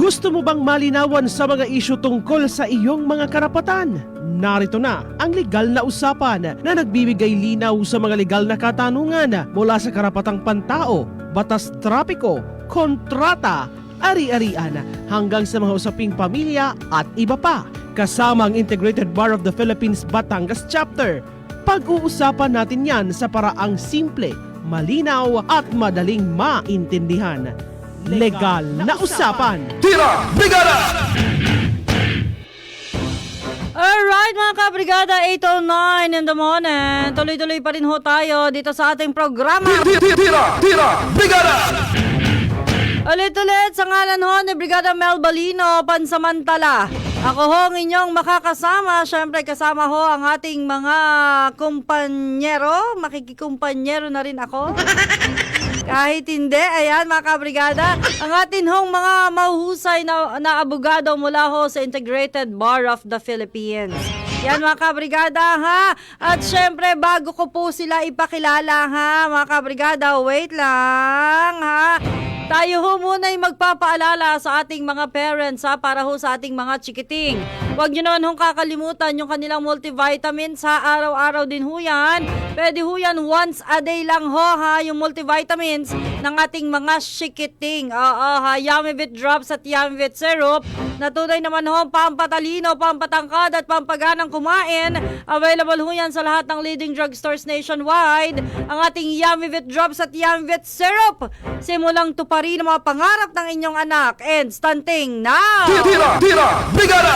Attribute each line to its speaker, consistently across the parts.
Speaker 1: Gusto mo bang malinawan sa mga isyu tungkol sa iyong mga karapatan? Narito na ang legal na usapan na nagbibigay linaw sa mga legal na katanungan mula sa karapatang pantao, batas trapiko, kontrata, ari-arian hanggang sa mga usaping pamilya at iba pa. Kasama ang Integrated Bar of the Philippines Batangas Chapter. Pag-uusapan natin yan sa paraang simple, malinaw at madaling maintindihan. Legal na usapan.
Speaker 2: Tira! Brigada!
Speaker 3: Alright mga kabrigada, 8:09 in the morning. Tuloy-tuloy pa rin ho tayo dito sa ating programa.
Speaker 2: Tira! Brigada!
Speaker 3: Ulit-ulit sa ngalan ho ni Brigada Mel Balino, pansamantala. Ako ho ang inyong makakasama. Siyempre kasama ho ang ating mga kumpanyero. Makikikumpanyero na rin ako. Kahit hindi, ayan mga kabrigada, ang atin hong mga mahuhusay na abogado mula ho sa Integrated Bar of the Philippines. Yan mga kabrigada ha. At syempre bago ko po sila ipakilala ha mga kabrigada, wait lang ha. Tayo ho muna ay magpapaalala sa ating mga parents ha, para ho sa ating mga chikiting. Huwag nyo naman hong kakalimutan yung kanilang multivitamins ha, araw-araw din ho yan. Pwede ho yan once a day lang ho ha, yung multivitamins ng ating mga chikiting. Ha, Yummy-Vit Drops at Yummy-Vit Syrup. Natunay naman ho, pampatalino, pampatangkad at pampaganang kumain. Available ho yan sa lahat ng leading drugstores nationwide. Ang ating Yummy-Vit Drops at Yummy-Vit Syrup. Simulang tuparin ang mga pangarap ng inyong anak and stunting now!
Speaker 2: Tira! Brigada!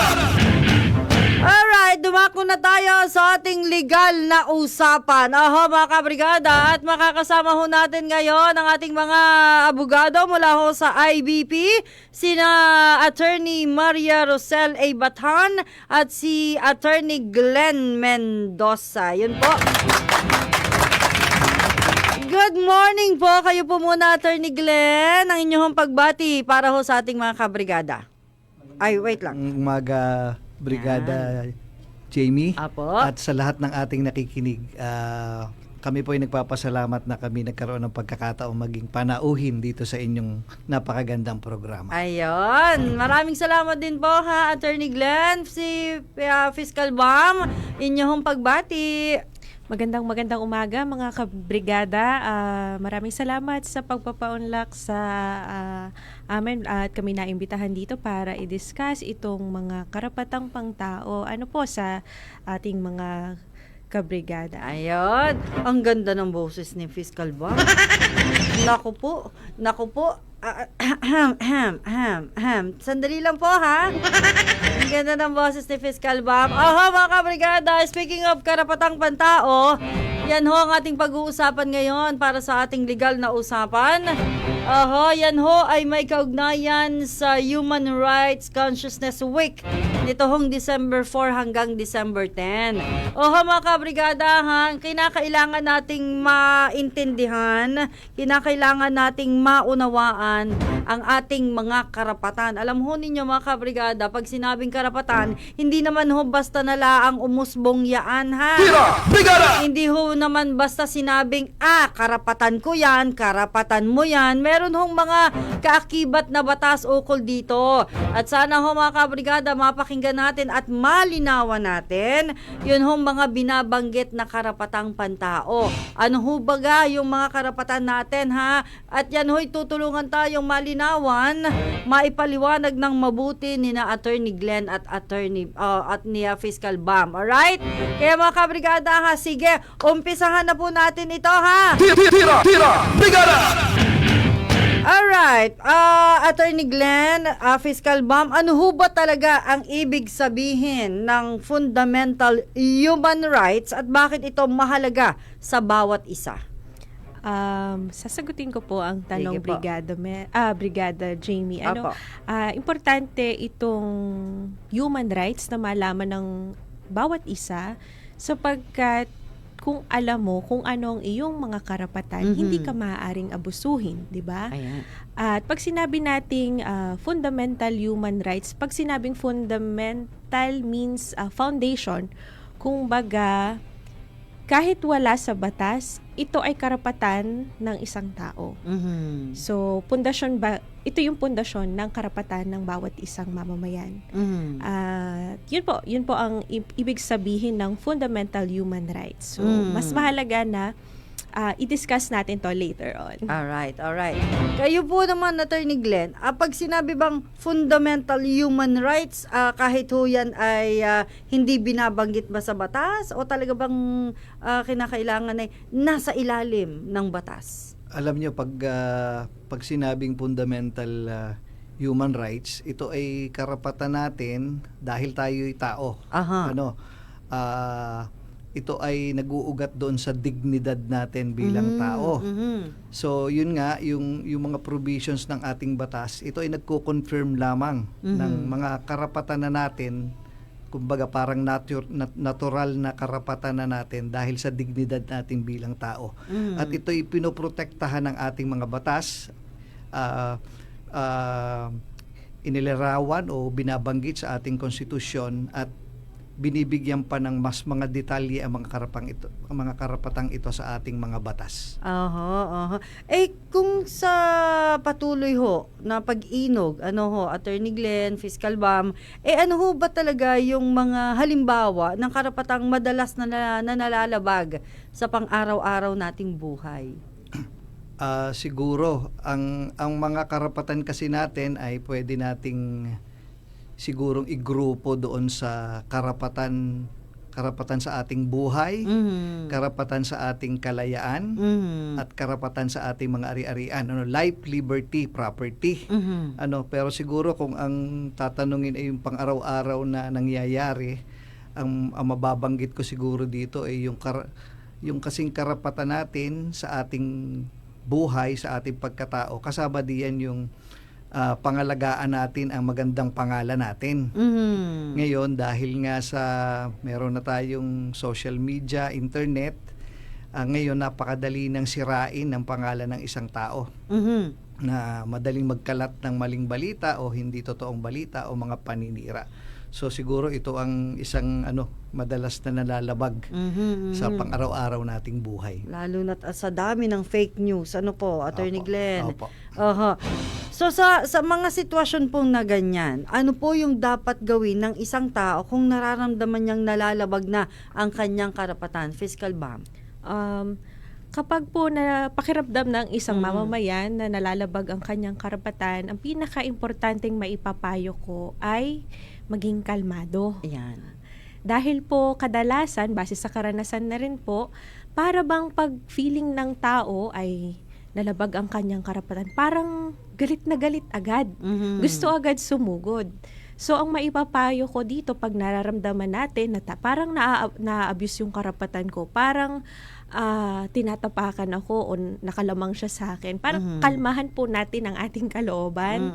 Speaker 3: Alright, dumako na tayo sa ating legal na usapan. Mga kabrigada, at makakasama ho natin ngayon ang ating mga abogado mula ho sa IBP, sina Attorney Maria Rosel A. Batan at si Attorney Glenn Mendoza. Yun po. Good morning po. Kayo po muna, Attorney Glenn, ang inyong pagbati para ho sa ating mga kabrigada. Ay, wait lang.
Speaker 4: Umaga, Brigada Jamie.
Speaker 3: Apo.
Speaker 4: At sa lahat ng ating nakikinig, kami po ay nagpapasalamat na kami nagkaroon ng pagkakataong maging panauhin dito sa inyong napakagandang programa.
Speaker 3: Ayun. Maraming salamat din po ha, Attorney Glenn, si Fiscal Bam, inyong pagbati.
Speaker 5: Magandang umaga mga kabrigada. Maraming salamat sa pagpapaunlak sa amin at kami naimbitahan dito para i-discuss itong mga karapatang pangtao sa ating mga kabrigada.
Speaker 3: Ayun. Ang ganda ng boses ni Fiscal Bam. Naku po. Sandali lang po ha. Ang ganda ng boses ni Fiscal Bam. Mga kabrigada, speaking of karapatang pantao, yan ho ang ating pag-uusapan ngayon para sa ating legal na usapan. Yan ho ay may kaugnayan sa Human Rights Consciousness Week nito hong December 4 hanggang December 10. Mga kabrigada, kinakailangan nating maintindihan, kinakailangan nating maunawaan ang ating mga karapatan. Alam ho ninyo mga kabrigada, pag sinabing karapatan, hindi naman ho basta nalaang umusbong yaan ha.
Speaker 2: Tira! Brigada!
Speaker 3: Hindi ho naman basta sinabing, karapatan ko yan, karapatan mo yan. Meron hong mga kaakibat na batas ukol dito. At sana ho mga kabrigada, mapakinggan natin at malinawan natin yun hong mga binabanggit na karapatang pantao. Ano ho baga yung mga karapatan natin ha? At yan ho'y tutulungan tayong malinawan, maipaliwanag ng mabuti ni na Attorney Glenn at Attorney at ni Fiscal Bam. Alright? Kaya mga kabrigada ha, sige, umpisahan na po natin ito ha.
Speaker 2: Tira! Brigada!
Speaker 3: Alright, Attorney Glenn, Fiscal Bam, ano ho ba talaga ang ibig sabihin ng fundamental human rights at bakit ito mahalaga sa bawat isa?
Speaker 5: Sasagutin ko po ang tanong,
Speaker 3: Sige po.
Speaker 5: Brigada Jamie.
Speaker 3: Apo.
Speaker 5: Importante itong human rights na malaman ng bawat isa sapagkat kung alam mo kung ano ang iyong mga karapatan, hindi ka maaaring abusuhin, di ba?
Speaker 3: Ayan.
Speaker 5: At pag sinabi nating fundamental human rights, pag sinabing fundamental means foundation, kung baga kahit wala sa batas, ito ay karapatan ng isang tao.
Speaker 3: Mhm.
Speaker 5: So, ito yung pundasyon ng karapatan ng bawat isang mamamayan.
Speaker 3: Mhm.
Speaker 5: At yun po ang ibig sabihin ng fundamental human rights. So, mas mahalaga na i-discuss natin to later on.
Speaker 3: Alright. Kayo po naman, Attorney Glenn, pag sinabi bang fundamental human rights, kahit ho yan ay hindi binabanggit ba sa batas o talaga bang kinakailangan ay nasa ilalim ng batas?
Speaker 4: Alam nyo, pag sinabing fundamental human rights, ito ay karapatan natin dahil tayo'y tao.
Speaker 3: Aha.
Speaker 4: Ito ay nag-uugat doon sa dignidad natin bilang tao.
Speaker 3: Mhm.
Speaker 4: So, yun nga, yung mga provisions ng ating batas, ito ay nagko-confirm lamang ng mga karapatan na natin, kumbaga parang natural na karapatan na natin dahil sa dignidad natin bilang tao. At ito ay pinoprotektahan ng ating mga batas, inilarawan o binabanggit sa ating konstitusyon at binibigyan pa ng mas mga detalye ang mga karapatang ito sa ating mga batas.
Speaker 3: Aha. Kung sa patuloy ho na pag-inog, Attorney Glenn, Fiscal Bam, ano ho ba talaga yung mga halimbawa ng karapatang madalas na nalalabag sa pang-araw-araw nating buhay?
Speaker 4: Siguro ang mga karapatan kasi natin ay pwede nating sigurong igrupo doon sa karapatan sa ating buhay, karapatan sa ating kalayaan, at karapatan sa ating mga ari-arian, life, liberty, property. Pero siguro kung ang tatanungin ay yung pang-araw-araw na nangyayari, ang mababanggit ko siguro dito ay yung kasing karapatan natin sa ating buhay, sa ating pagkatao. Kasama diyan yung pangalagaan natin ang magandang pangalan natin. Ngayon, dahil nga meron na tayong social media, internet, ngayon napakadali nang sirain ang pangalan ng isang tao. Na madaling magkalat ng maling balita o hindi totoong balita o mga paninira. So siguro ito ang isang madalas na nalalabag sa pang-araw-araw nating buhay.
Speaker 3: Lalo na sa dami ng fake news. Attorney Glenn?
Speaker 4: Opo.
Speaker 3: So sa mga sitwasyon pong na ganyan, ano po yung dapat gawin ng isang tao kung nararamdaman niyang nalalabag na ang kanyang karapatan? Fiscal Bam?
Speaker 5: Kapag po na pakiramdam ng isang mamamayan na nalalabag ang kanyang karapatan, ang pinaka-importanteng maipapayo ko ay maging kalmado.
Speaker 3: Ayan.
Speaker 5: Dahil po kadalasan, base sa karanasan na rin po, para bang pag feeling ng tao ay nalabag ang kanyang karapatan, parang galit na galit agad. Gusto agad sumugod. So, ang maipapayo ko dito pag nararamdaman natin na parang na-abuse yung karapatan ko, parang tinatapakan ako o nakalamang siya sa akin. Parang kalmahan po natin ang ating kalooban.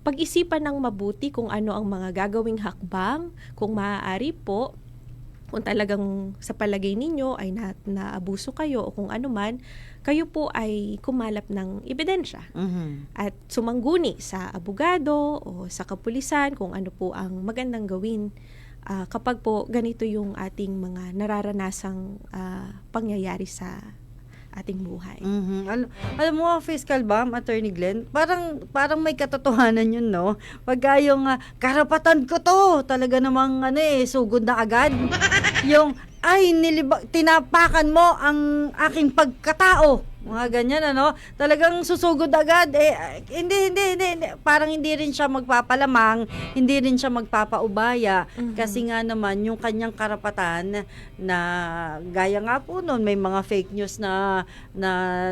Speaker 5: Pag-isipan ng mabuti kung ano ang mga gagawing hakbang, kung maaari po, kung talagang sa palagay ninyo ay naabuso kayo o kung ano man, kayo po ay kumalap ng ebidensya at sumangguni sa abogado o sa kapulisan kung ano po ang magandang gawin kapag po ganito yung ating mga nararanasang pangyayari sa ating buhay.
Speaker 3: Alam mo, Fiscal Bam, Attorney Glenn, parang may katotohanan yun, no? Pagka yung karapatan ko to, talaga namang sugod na agad. Yung tinapakan mo ang aking pagkatao. Mga ganyan, talagang susugod agad. Hindi. Parang hindi rin siya magpapalamang, hindi rin siya magpapaubaya. Kasi nga naman, yung kanyang karapatan na gaya nga po nun, may mga fake news na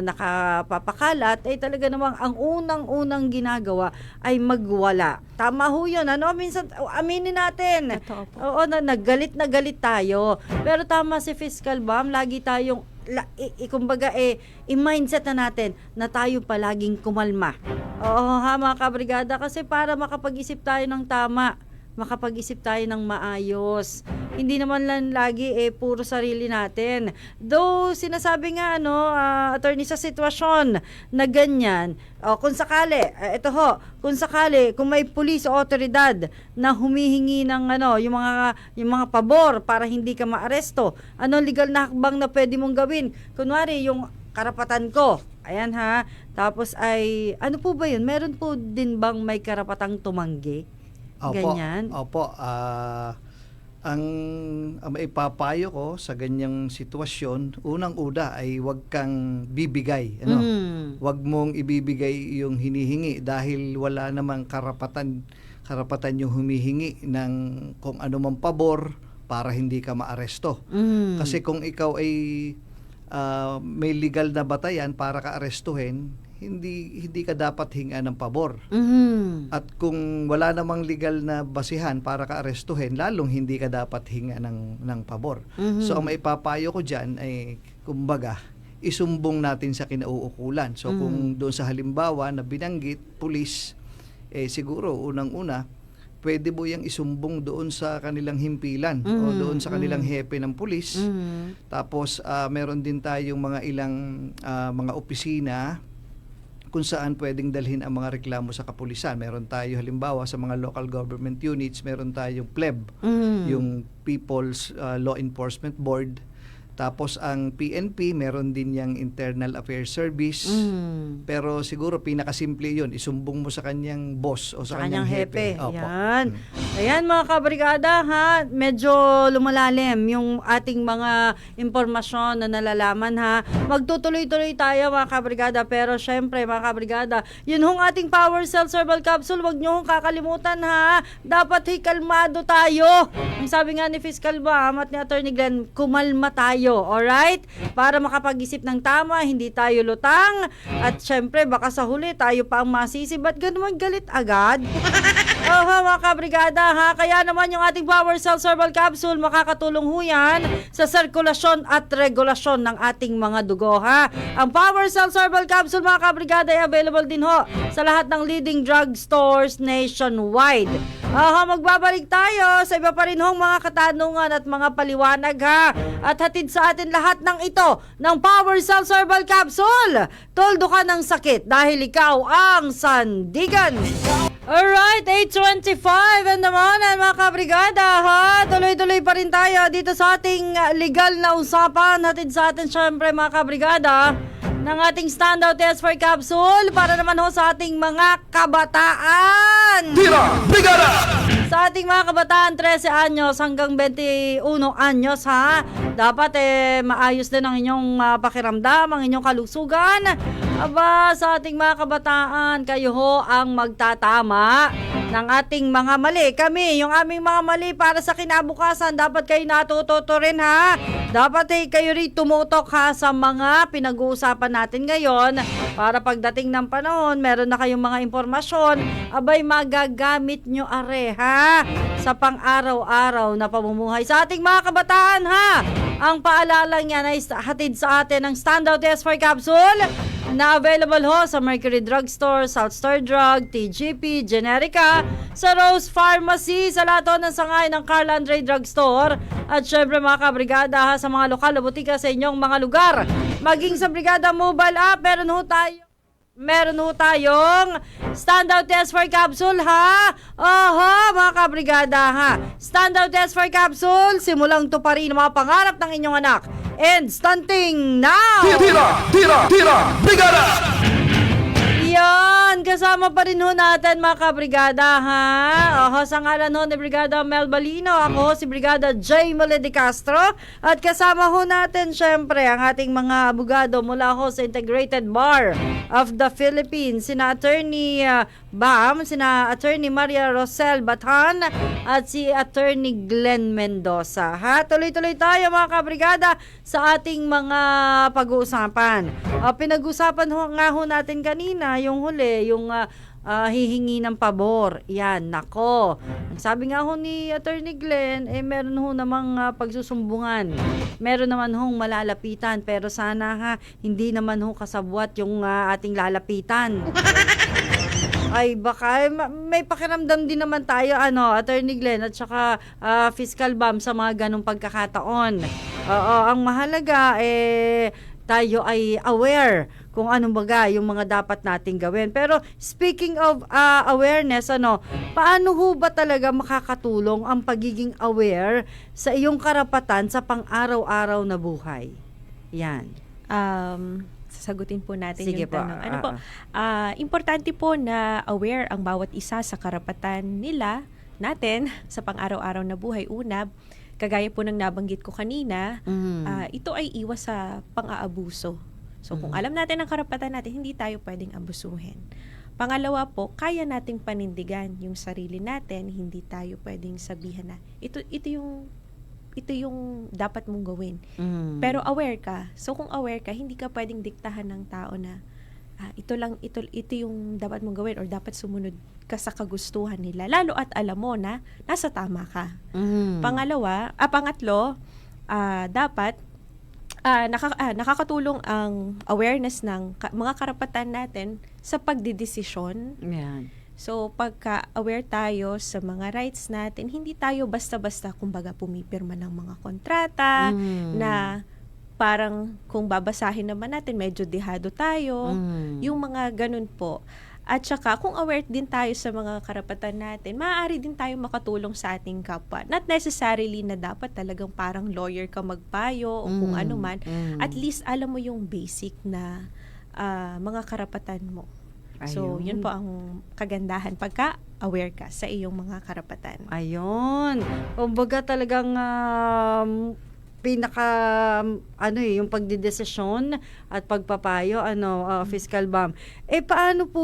Speaker 3: nakapapakalat, talaga namang ang unang ginagawa ay magwala. Tama ho yun. Minsan, aminin natin.
Speaker 5: Totoo po.
Speaker 3: Oo, naggalit na galit tayo. Pero tama si Fiscal Bam, lagi tayong kumbaga i-mindset na natin na tayo palaging kumalma. Oo, mga kabrigada, kasi para makapag-isip tayo ng tama, makapag-isip tayo ng maayos. Hindi naman lang lagi puro sarili natin. Though sinasabi nga attorney, sa sitwasyon na ganyan, kung sakali, kung sakali, kung may pulis o otoridad na humihingi ng yung mga pabor para hindi ka maaresto, anong legal na hakbang na pwede mong gawin? Kunwari, yung karapatan ko, ayan ha, tapos ay, ano po ba yun? Meron po din bang may karapatang tumanggi? Ganyan?
Speaker 4: Opo. Ang maipapayo ko sa ganyang sitwasyon, unang-una ay huwag kang bibigay. Huwag mong ibibigay yung hinihingi dahil wala namang karapatan yung humihingi ng kung ano mang pabor para hindi ka maaresto. Kasi kung ikaw ay may legal na batayan para ka arestuhin, hindi ka dapat hinga ng pabor. At kung wala namang legal na basihan para ka arestuhin, lalong hindi ka dapat hinga ng pabor. So ang maipapayo ko diyan ay kumbaga isumbong natin sa kinauukulan. So kung doon sa halimbawa na binanggit, pulis, siguro unang-una pwede mo yang isumbong doon sa kanilang himpilan o doon sa kanilang hepe ng pulis. Tapos meron din tayong mga ilang mga opisina kung saan pwedeng dalhin ang mga reklamo sa kapulisan. Meron tayo halimbawa sa mga local government units, meron tayong PLEB, yung People's Law Enforcement Board. Tapos ang PNP, meron din yung Internal Affairs Service. Pero siguro pinakasimple yun, isumbong mo sa kanyang boss o sa kanyang hepe. Opo.
Speaker 3: Yan. Ayan mga kabrigada ha, medyo lumalalim yung ating mga impormasyon na nalalaman ha. Magtutuloy-tuloy tayo mga kabrigada, pero syempre mga kabrigada, yun hong ating Power Cell Herbal Capsule, wag nyo hong kakalimutan ha. Dapat kalmado tayo. Ang sabi nga ni Fiscal Bam at ni Attorney Glenn, kumalma tayo. Alright? Para makapag-isip ng tama, hindi tayo lutang. At syempre, baka sa huli, tayo pa ang masisi. Ba't ganun galit agad? Mga kabrigada ha. Kaya naman yung ating Power Cell Herbal Capsule, makakatulong ho yan sa sirkulasyon at regulasyon ng ating mga dugo ha. Ang Power Cell Herbal Capsule mga kabrigada ay available din ho sa lahat ng leading drugstores nationwide. Magbabalik tayo sa iba pa rin hong mga katanungan at mga paliwanag ha. At hatid sa atin lahat ng ito ng Power Cell Herbal Capsule. Toldo ka ng sakit dahil ikaw ang sandigan. Alright, 8:25 and naman mga kabrigada ha. Tuloy-tuloy pa rin tayo dito sa ating legal na usapan. Hatid sa atin syempre mga kabrigada ng ating standout test for capsule para naman ho sa ating mga kabataan.
Speaker 2: Tira! Brigada!
Speaker 3: Sa ating mga kabataan, 13 anyos hanggang 21 anyos ha. Dapat maayos din ang inyong pakiramdam, ang inyong kalusugan. Aba, sa ating mga kabataan, kayo ho ang magtatama ng ating mga mali. Kami, yung aming mga mali para sa kinabukasan, dapat kayo natututo rin ha. Dapat kayo rin tumutok ha sa mga pinag-uusapan natin ngayon para pagdating ng panahon, meron na kayong mga impormasyon, abay magagamit nyo are ha sa pang-araw-araw na pamumuhay. Sa ating mga kabataan ha, ang paalala niyan ay hatid sa atin ng Standout S4 Capsule na available ho sa Mercury Drugstore, South Star Drug, TGP, Generica, sa Rose Pharmacy, sa lahat ng sangay ng Carl Andre Drugstore, at syempre mga kabrigada ha, sa mga lokal na butika sa inyong mga lugar. Maging sa Brigada Mobile App, meron ho tayong Standout S4 Capsule ha. Mga kabrigada ha. Standout S4 Capsule, simulang tuparin ang mga pangarap ng inyong anak. And stunting now!
Speaker 2: Tira! Brigada!
Speaker 3: Yan, kasama pa rin ho natin mga kabrigada ha. Sa ngalan ho ni Brigada Mel Balino, ako ho si Brigada J. Mole de Castro. At kasama ho natin syempre ang ating mga abogado mula ho sa Integrated Bar of the Philippines. Sina Attorney Bam, sina Attorney Maria Rosel Batan at si Attorney Glenn Mendoza ha. Tuloy-tuloy tayo mga kabrigada sa ating mga pag-uusapan. Pinag-usapan nga ho natin kanina yung huli, yung hihingi ng pabor. Yan, nako. Sabi nga ho ni Attorney Glenn, meron ho namang pagsusumbungan. Meron naman hong malalapitan, pero sana ha, hindi naman ho kasabwat yung ating lalapitan. Ay baka may pakiramdam din naman tayo Attorney Glenn at saka Fiscal Bam sa mga ganong pagkakataon. Oo, ang mahalaga tayo ay aware kung anong baga yung mga dapat nating gawin. Pero speaking of awareness, paano ho ba talaga makakatulong ang pagiging aware sa iyong karapatan sa pang-araw-araw na buhay? Yan.
Speaker 5: Sasagutin po natin
Speaker 3: Sige
Speaker 5: yung
Speaker 3: po.
Speaker 5: tanong. Importante po na aware ang bawat isa sa karapatan natin sa pang-araw-araw na buhay. Una, kagaya po ng nabanggit ko kanina, ito ay iwas sa pang-aabuso. So kung alam natin ang karapatan natin, hindi tayo pwedeng abusuhin. Pangalawa po, kaya nating panindigan yung sarili natin, hindi tayo pwedeng sabihan na ito yung dapat mong gawin. Pero aware ka. So kung aware ka, hindi ka pwedeng diktahan ng tao na ito yung dapat mong gawin or dapat sumunod ka sa kagustuhan nila. Lalo at alam mo na nasa tama ka. Pangatlo, dapat nakakatulong ang awareness ng mga karapatan natin sa pagdidesisyon.
Speaker 3: Yan.
Speaker 5: So, pagka-aware tayo sa mga rights natin, hindi tayo basta-basta, kumbaga, pumipirma ng mga kontrata na parang kung babasahin naman natin, medyo dehado tayo. Yung mga ganun po. At saka, kung aware din tayo sa mga karapatan natin, maaari din tayo makatulong sa ating kapwa. Not necessarily na dapat talagang parang lawyer ka magpayo o kung ano man. At least, alam mo yung basic na mga karapatan mo. So, yun po ang kagandahan pagka-aware ka sa iyong mga karapatan.
Speaker 3: Ayun. Kumbaga talagang yung pagdidesisyon at pagpapayo, Fiscal Bam. Paano po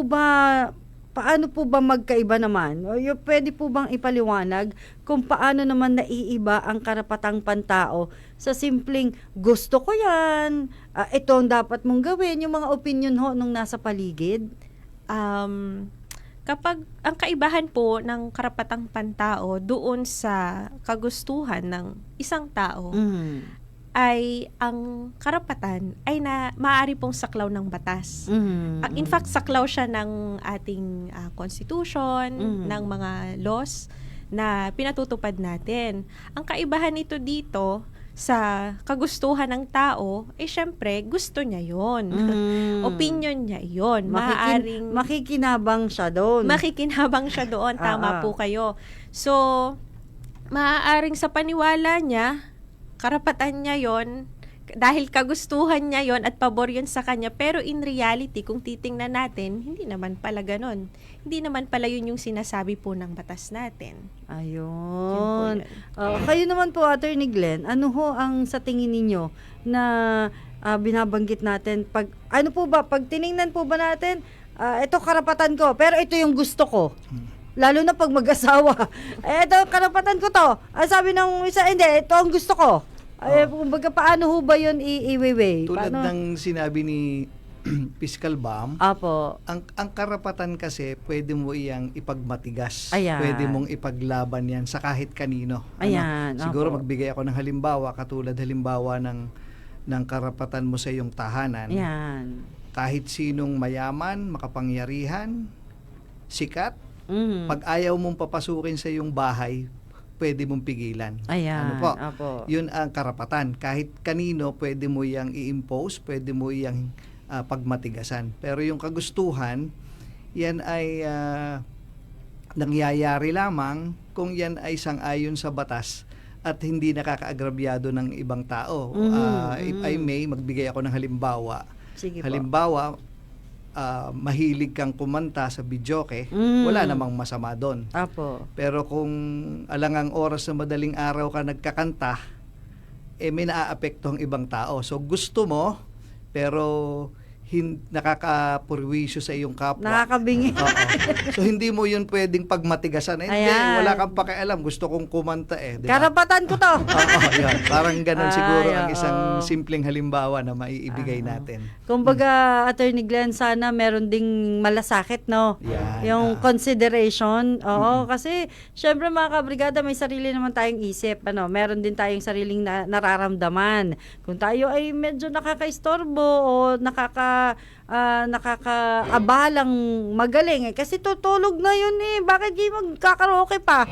Speaker 3: ba magkaiba naman? Pwede po bang ipaliwanag kung paano naman naiiba ang karapatang pantao sa simpleng gusto ko yan, ito ang dapat mong gawin, yung mga opinion ho nung nasa paligid?
Speaker 5: Kapag ang kaibahan po ng karapatang pantao doon sa kagustuhan ng isang tao ay ang karapatan ay maaari pong saklaw ng batas. In fact, saklaw siya ng ating constitution, ng mga laws na pinatutupad natin. Ang kaibahan nito dito sa kagustuhan ng tao, syempre, gusto niya yon. Opinion niya yon.
Speaker 3: Makikinabang siya doon.
Speaker 5: Makikinabang siya doon. Tama po kayo. So, maaaring sa paniwala niya, karapatan niya yon dahil kagustuhan niya yon at pabor yun sa kanya. Pero in reality, kung titingnan natin, hindi naman pala ganon. Hindi naman pala yun yung sinasabi po ng batas natin.
Speaker 3: Ayun. Kayo naman po, Attorney Glenn, ano ho ang sa tingin ninyo na binabanggit natin? Pag tiningnan po ba natin, ito karapatan ko, pero ito yung gusto ko. Lalo na pag mag-asawa. Ito, karapatan ko to. Sabi ng isa, hindi, ito ang gusto ko. Kumbaga, paano ho ba yun i-weigh?
Speaker 4: Tulad ng sinabi ni Fiscal Bam,
Speaker 3: Apo.
Speaker 4: ang karapatan kasi pwede mo iyang ipagmatigas.
Speaker 3: Ayan.
Speaker 4: Pwede mong ipaglaban yan sa kahit kanino.
Speaker 3: Ayan.
Speaker 4: Siguro
Speaker 3: Apo.
Speaker 4: magbigay ako ng halimbawa, katulad halimbawa ng karapatan mo sa iyong tahanan.
Speaker 3: Ayan.
Speaker 4: Kahit sinong mayaman, makapangyarihan, sikat, pag ayaw mong papasukin sa iyong bahay, pwede mong pigilan.
Speaker 3: Ayan. Apo.
Speaker 4: Yun ang karapatan. Kahit kanino, pwede mo iyang i-impose, pwede mo iyang pagmatigasan. Pero yung kagustuhan, yan ay nangyayari lamang kung yan ay sang-ayon sa batas at hindi nakakaagrabyado ng ibang tao. If I may, magbigay ako ng halimbawa.
Speaker 3: Sige po.
Speaker 4: Halimbawa, mahilig kang kumanta sa videoke, wala namang masama doon.
Speaker 3: Apo.
Speaker 4: Pero kung alangang oras na madaling araw ka nagkakanta, may naaapekto ang ibang tao. So gusto mo, pero nakakapurwisyo sa iyong kapwa.
Speaker 3: Nakakabingi.
Speaker 4: Oo. So hindi mo yun pwedeng pagmatigasan. Hindi,
Speaker 3: Ayan.
Speaker 4: wala kang pakialam. Gusto kong kumanta diba?
Speaker 3: Karapatan ko to.
Speaker 4: Oo, yun. Parang ganun siguro ang
Speaker 3: Ay,
Speaker 4: isang
Speaker 3: oo.
Speaker 4: simpleng halimbawa na maiibigay natin.
Speaker 3: Kumbaga, Attorney Glenn, sana meron ding malasakit, no?
Speaker 4: Yan.
Speaker 3: Yung consideration. Oo, kasi syempre mga kabrigada, may sarili naman tayong isip. Meron din tayong sariling nararamdaman. Kung tayo ay medyo nakakaistorbo o nakakaabalang magaling kasi tutulog na yun bakit di magkakaraoke pa?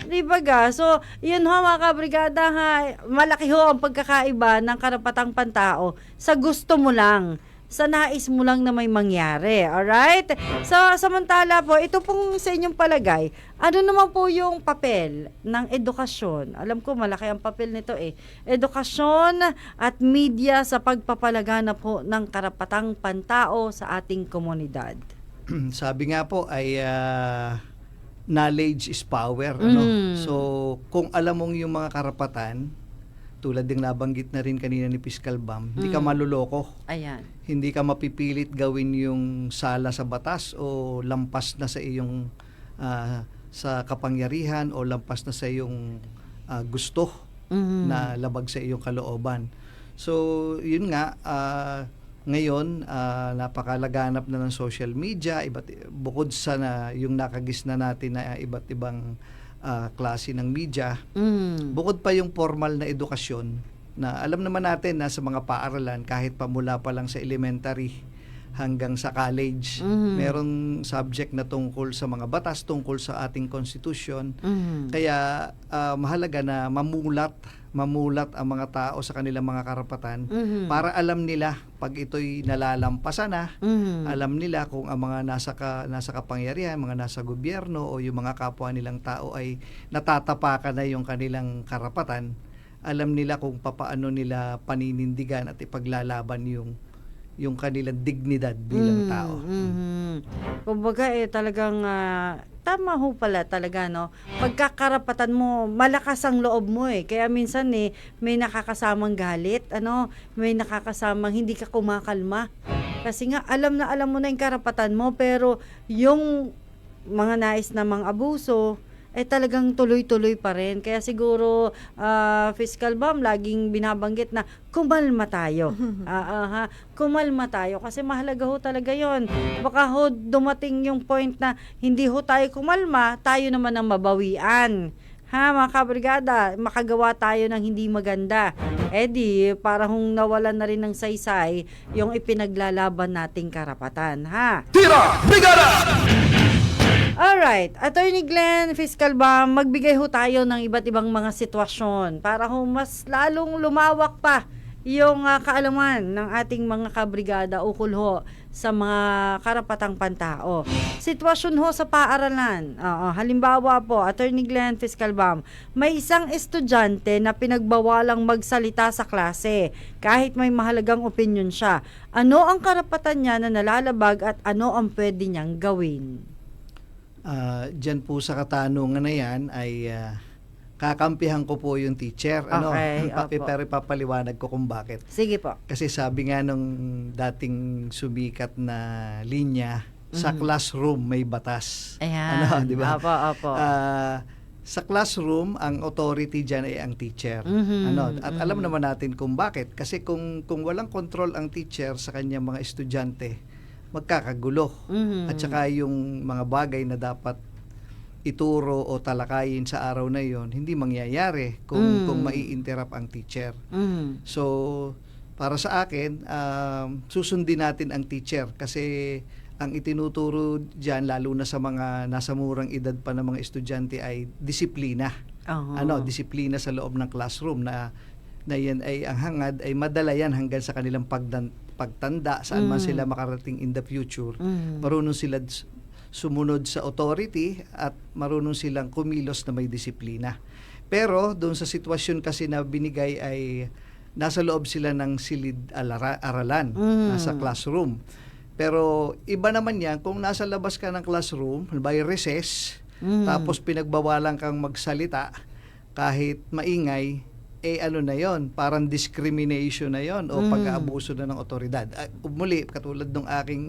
Speaker 3: Di ba ga? So, yun ho mga kabrigada ha, malaki ho ang pagkakaiba ng karapatang pantao sa gusto mo lang, sa nais mo lang na may mangyari. Alright? So, samantala po, ito pong sa inyong palagay, ano naman po yung papel ng edukasyon? Alam ko, malaki ang papel nito Edukasyon at media sa pagpapalaganap po ng karapatang pantao sa ating komunidad.
Speaker 4: Sabi nga po ay knowledge is power, ano? So, kung alam mong yung mga karapatan, tulad ng nabanggit na rin kanina ni Fiscal Bam, hindi ka maluloko.
Speaker 3: Ayan.
Speaker 4: Hindi ka mapipilit gawin yung sala sa batas o lampas na sa iyong sa kapangyarihan o lampas na sa iyong gusto na labag sa iyong kalooban. So, yun nga, ngayon, napakalaganap na ng social media, bukod sa yung nakagisna natin na iba't ibang klase ng media, bukod pa yung formal na edukasyon na alam naman natin na sa mga paaralan, kahit pa mula pa lang sa elementary hanggang sa college, merong subject na tungkol sa mga batas, tungkol sa ating konstitusyon. Kaya mahalaga na mamulat ang mga tao sa kanilang mga karapatan para alam nila pag ito'y nalalampasan na, alam nila kung ang mga nasa kapangyarihan, mga nasa gobyerno o yung mga kapwa nilang tao ay natatapakan na yung kanilang karapatan, alam nila kung papaano nila paninindigan at ipaglalaban yung kanilang dignidad bilang tao.
Speaker 3: Kumbaga talagang tama ho pala talaga no. Pagkakarapatan mo, malakas ang loob mo Kaya minsan may nakakasamang galit, may nakakasamang hindi ka kumakalma. Kasi nga alam mo na yung karapatan mo pero yung mga nais namang abuso talagang tuloy-tuloy pa rin. Kaya siguro, Fiscal Bam, laging binabanggit na kumalma tayo. Kumalma tayo. Kasi mahalaga ho talaga yon. Baka ho dumating yung point na hindi ho tayo kumalma, tayo naman ang mabawian. Mga kabrigada, makagawa tayo ng hindi maganda. Di, para hong nawalan na rin ng saysay yung ipinaglalaban nating karapatan.
Speaker 2: Tira! Brigada!
Speaker 3: Alright, Attorney Glenn, Fiscal Bam, magbigay ho tayo ng iba't ibang mga sitwasyon para ho mas lalong lumawak pa yung kaalaman ng ating mga kabrigada ukol ho sa mga karapatang pantao. Sitwasyon ho sa paaralan. Halimbawa po, Attorney Glenn, Fiscal Bam, may isang estudyante na pinagbawalang magsalita sa klase kahit may mahalagang opinyon siya. Ano ang karapatan niya na nalalabag at ano ang pwede niyang gawin?
Speaker 4: Diyan po sa katanungan na yan ay kakampihan ko po yung teacher.
Speaker 3: Okay,
Speaker 4: Pero ipapaliwanag ko kung bakit.
Speaker 3: Sige po.
Speaker 4: Kasi sabi nga nung dating sumikat na linya, sa classroom may batas.
Speaker 3: Ayan.
Speaker 4: Di ba?
Speaker 3: Opo.
Speaker 4: Sa classroom, ang authority dyan ay ang teacher. At alam naman natin kung bakit. Kasi kung walang control ang teacher sa kanyang mga estudyante, magkakagulo. At saka yung mga bagay na dapat ituro o talakayin sa araw na yon hindi mangyayari kung mai-interrupt ang teacher. So, para sa akin, susundin natin ang teacher kasi ang itinuturo dyan, lalo na sa mga nasa murang edad pa ng mga estudyante ay disiplina. Disiplina sa loob ng classroom na yan ay ang hangad ay madala yan hanggang sa kanilang pagtanda, saan man sila makarating in the future. Marunong sila sumunod sa authority at marunong silang kumilos na may disiplina. Pero doon sa sitwasyon kasi na binigay ay nasa loob sila ng silid-aralan, nasa classroom. Pero iba naman yan kung nasa labas ka ng classroom, by recess, tapos pinagbawalan kang magsalita kahit maingay, ano na yon, parang discrimination na yon o pag-aabuso na ng otoridad. Muli, katulad ng aking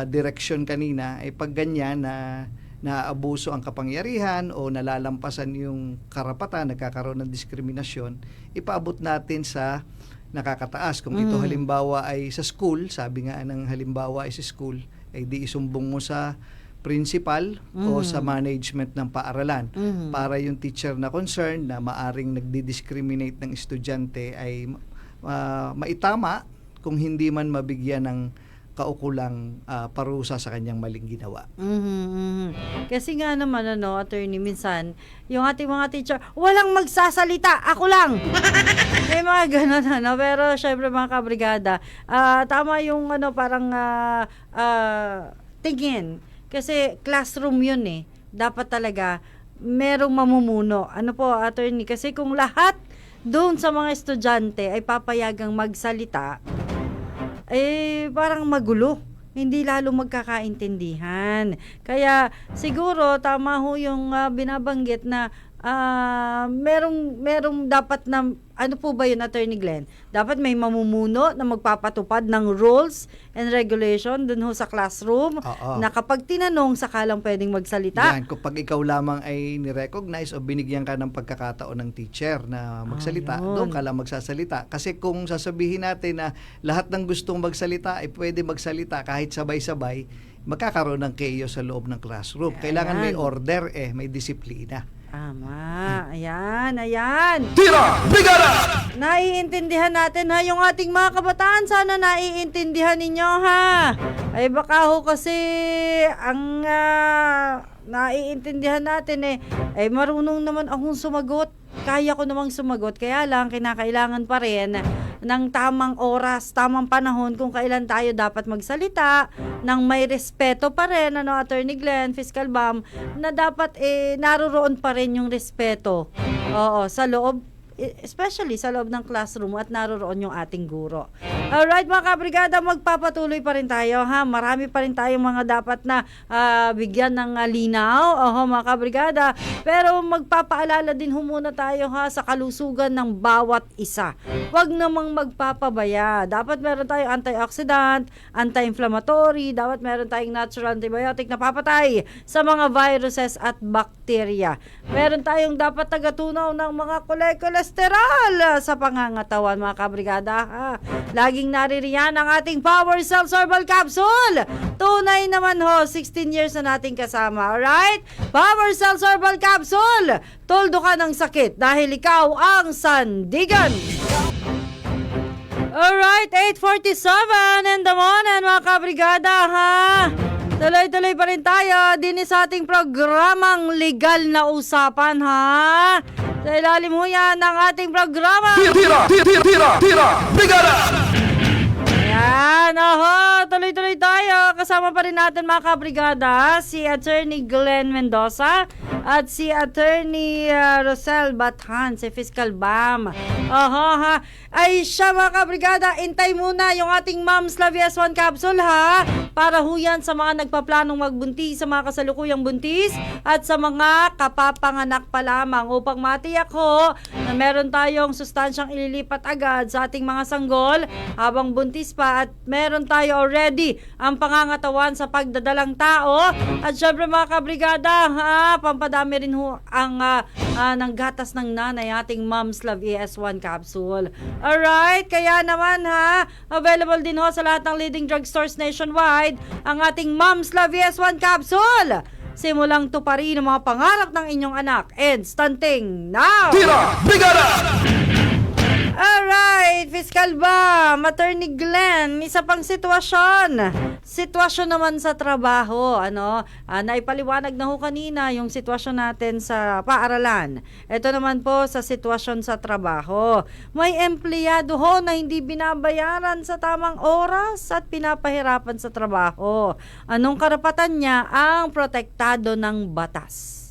Speaker 4: direksyon kanina, ay pag ganyan na naaabuso ang kapangyarihan o nalalampasan yung karapatan, nagkakaroon ng diskriminasyon, ipaabot natin sa nakakataas. Kung ito halimbawa ay sa school, sabi nga ng halimbawa ay sa school, ay di isumbong mo sa principal o sa management ng paaralan para yung teacher na concerned na maaring nagdi-discriminate ng estudyante ay maitama kung hindi man mabigyan ng kaukulang parusa sa kanyang maling ginawa.
Speaker 3: Kasi nga naman, attorney, minsan, yung ating mga teacher, walang magsasalita, ako lang. May mga ganun, pero syempre mga kabrigada, tama yung parang tingin. Kasi classroom yun eh. Dapat talaga, merong mamumuno. Ano po, attorney? Kasi kung lahat doon sa mga estudyante ay papayagang magsalita, parang magulo. Hindi lalo magkakaintindihan. Kaya siguro tama ho yung binabanggit na merong dapat na, ano po ba yun, Attorney Glenn? Dapat may mamumuno na magpapatupad ng rules and regulation dun ho sa classroom
Speaker 4: Oo.
Speaker 3: na kapag tinanong saka lang pwedeng magsalita.
Speaker 4: Yan, kapag ikaw lamang ay ni-recognize o binigyan ka ng pagkakataon ng teacher na magsalita,
Speaker 3: Ayun.
Speaker 4: doon ka lang magsasalita. Kasi kung sasabihin natin na lahat ng gustong magsalita ay pwede magsalita kahit sabay-sabay, magkakaroon ng chaos sa loob ng classroom. Kailangan may
Speaker 3: Ayan.
Speaker 4: order may disiplina.
Speaker 3: Tama. Ayan.
Speaker 2: Tira! Brigada!
Speaker 3: Naiintindihan natin yung ating mga kabataan. Sana naiintindihan ninyo Ay baka ho kasi ang naiintindihan natin marunong naman akong sumagot. Kaya ko namang sumagot. Kaya lang kinakailangan pa rin ng tamang oras, tamang panahon kung kailan tayo dapat magsalita, ng may respeto pa rin, Attorney Glenn, Fiscal Bam, na dapat naroroon pa rin yung respeto. Oo, sa loob, especially sa loob ng classroom at naroroon yung ating guro. Alright mga kabrigada, magpapatuloy pa rin tayo Marami pa rin tayong mga dapat na bigyan ng linaw. Mga kabrigada. Pero magpapaalala din muna tayo sa kalusugan ng bawat isa. Huwag namang magpapabaya. Dapat meron tayong antioxidant, anti-inflammatory, dapat meron tayong natural antibiotic na papatay sa mga viruses at bacteria. Meron tayong dapat tagatunaw ng mga cholesterol sa pangangatawan mga kabrigada. Laging naririyan ang ating Power Cells Herbal Capsule. Tunay naman 16 years na nating kasama. Alright? Power Cells Herbal Capsule. Toldo ka ng sakit dahil ikaw ang sandigan. Alright, 8:47 in the morning mga kabrigada Tuloy-tuloy pa rin tayo din sa ating programang Legal na Usapan Sa ilalim ho yan ng ating programa.
Speaker 2: Tira! Brigada!
Speaker 3: Ayan, tuloy-tuloy tayo. Kasama pa rin natin mga kabrigada si Attorney Glenn Mendoza at si Attorney Rosel Bathan, si Fiscal Bam. Ay siya mga kabrigada, intay muna yung ating Mom's Love S1 capsule para huyan sa mga nagpaplanong magbuntis, sa mga kasalukuyang buntis at sa mga kapapanganak pa lamang upang matiyak na meron tayong sustansyang ililipat agad sa ating mga sanggol habang buntis pa at meron tayo already ang pangangatawan sa pagdadalang tao at syempre mga kabrigada pampadami rin ang ng gatas ng nanay ating Mom's Love ES1 capsule. Alright, kaya naman available din sa lahat ng leading drugstores nationwide ang ating Mom's Love ES1 capsule. Simulang tuparin ang mga pangarap ng inyong anak. Instanting now!
Speaker 2: Tira! Brigada!
Speaker 3: Alright, Fiscal Bam, Attorney Glenn, isa pang sitwasyon. Sitwasyon naman sa trabaho, naipaliwanag na ho kanina yung sitwasyon natin sa paaralan. Ito naman po sa sitwasyon sa trabaho. May empleyado na hindi binabayaran sa tamang oras at pinapahirapan sa trabaho. Anong karapatan niya ang protektado ng batas?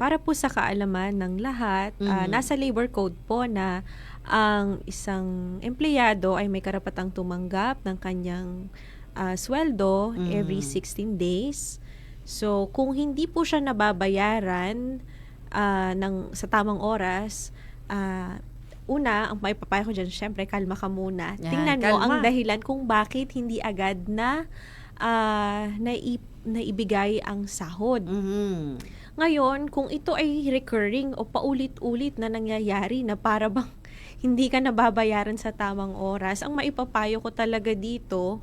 Speaker 5: Para po sa kaalaman ng lahat, nasa labor code po na ang isang empleyado ay may karapatang tumanggap ng kanyang sweldo every 16 days. So, kung hindi po siya nababayaran sa tamang oras, una, ang maipapayo ko dyan, syempre, kalma ka muna. Tingnan mo ang dahilan kung bakit hindi agad na naibigay ang sahod. Ngayon, kung ito ay recurring o paulit-ulit na nangyayari na para bang hindi ka nababayaran sa tamang oras, ang maipapayo ko talaga dito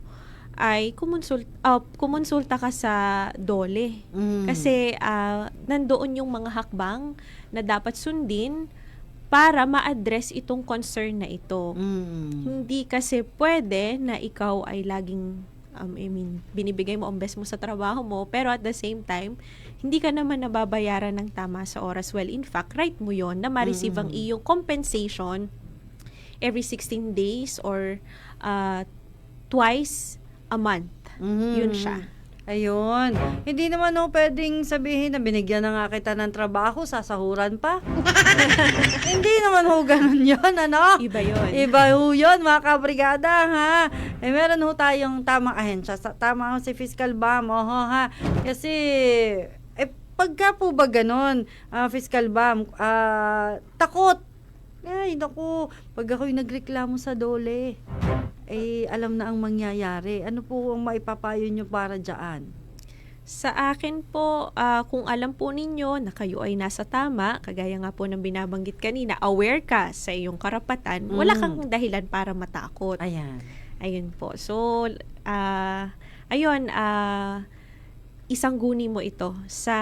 Speaker 5: ay kumonsulta ka sa DOLE. Kasi nandoon yung mga hakbang na dapat sundin para ma-address itong concern na ito. Hindi kasi pwede na ikaw ay laging binibigay mo ang best mo sa trabaho mo, pero at the same time, hindi ka naman nababayaran ng tama sa oras. Well, in fact, right mo yon na ma-receive ang iyong compensation every 16 days or twice a month. Yun siya.
Speaker 3: Ayun. Hindi naman pwedeng sabihin na binigyan na nga kita ng trabaho, sasahuran pa. Hindi naman ganun yun, ano?
Speaker 5: Iba yun.
Speaker 3: Iba yun, mga kabrigada, ha? Meron tayong tamang ahensya. Tama si Fiscal Bam, ha? Kasi, pagka po ba ganun, Fiscal Bam, takot. Ay, naku, pag ako'y nagreklamo sa DOLE, alam na ang mangyayari. Ano po ang maipapayo nyo para dyan?
Speaker 5: Sa akin po, kung alam po ninyo na kayo ay nasa tama, kagaya nga po ng binabanggit kanina, aware ka sa iyong karapatan, wala kang dahilan para matakot.
Speaker 3: Ayan.
Speaker 5: Ayun po. So, ayun, isang guni mo ito sa